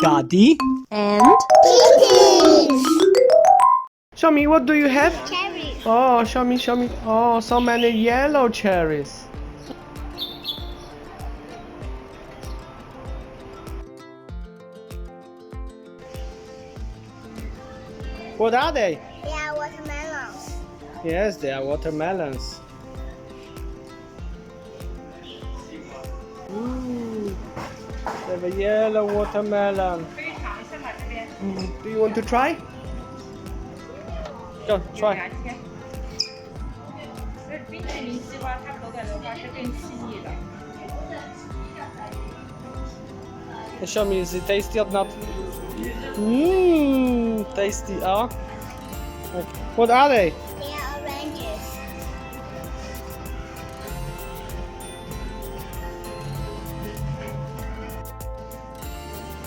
Daddy, and Kittens. show me, what do you have? Cherries. Oh, show me. Oh, so many yellow cherries. What are they? They are watermelons. Yes, they are watermelons. They have a yellow watermelon. Do you want to try? Go, try. 冰淇淋西瓜，它口感的话是更细腻的。 Show me, is it tasty or not? Tasty, oh. Okay. What are they? They are oranges.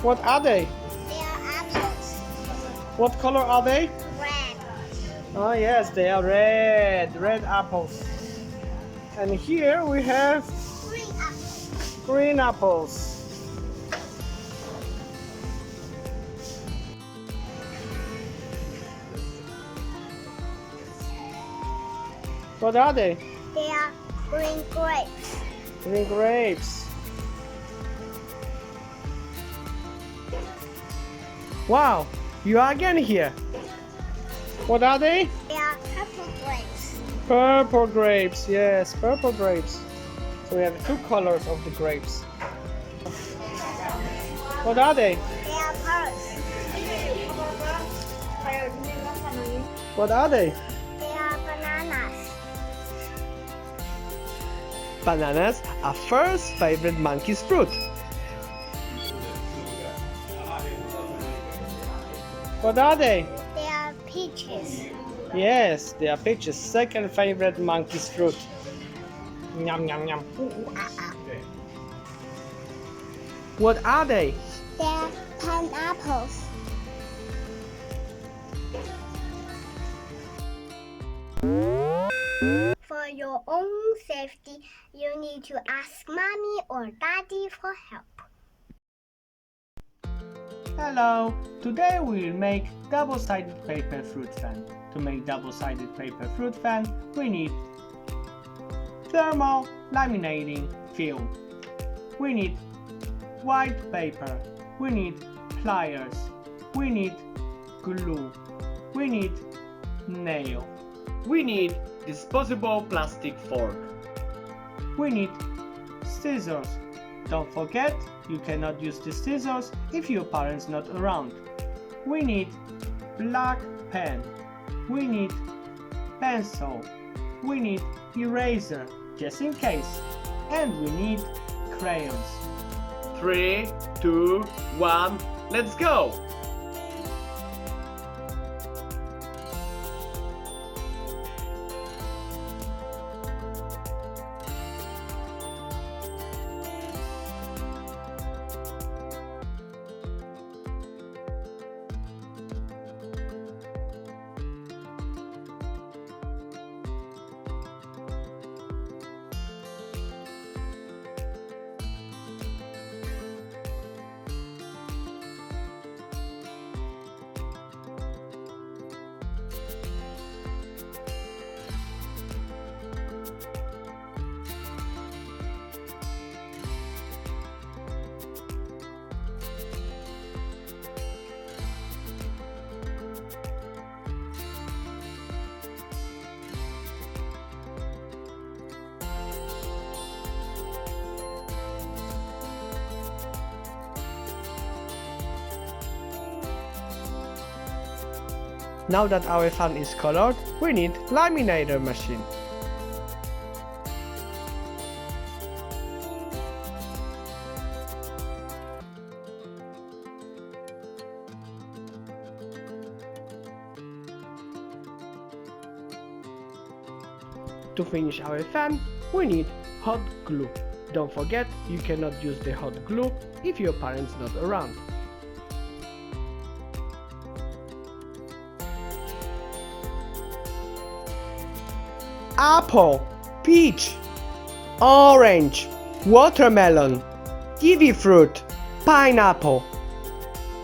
What are they? They are apples. What color are they? Red. Oh yes, they are red apples. And here we have Green apples. green apples. What are they? They are green grapes. Green grapes. Wow, you are again here. What are they? They are purple grapes. Purple grapes, yes, purple grapes. So we have two colors of the grapes. What are they? They are pears. What are they? They are bananas. Bananas are first favorite monkey's fruit. What are they? They are peaches. Yes, they are peaches, second favorite monkey's fruit. Yum yum yum. What are they? They are pineapples. For your own safety, you need to ask mommy or daddy for help. Hello, today we will make double-sided paper fruit fan. To make double-sided paper fruit fan, we need thermal laminating film. We need white paper. We need pliers. We need glue. We need nail. We need disposable plastic fork. We need scissors. Don't forget, you cannot use the scissors if your parents not around. We need black pen. We need pencil. We need eraser, just in case. And we need crayons. 3, 2, 1, let's go! Now that our fan is colored, we need laminator machine. To finish our fan, we need hot glue. Don't forget, you cannot use the hot glue if your parents not around. Apple, peach, orange, watermelon, kiwi fruit, pineapple.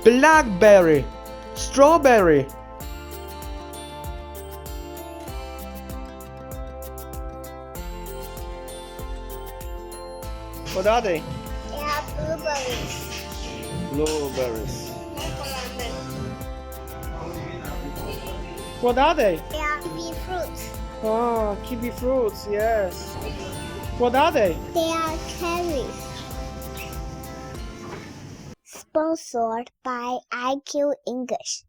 Blackberry. Strawberry. What are they? They are blueberries. Blueberries. What are they? They are kiwi fruits. Oh, kiwi fruits, yes. What are they? They are cherries. Sponsored by IQ English.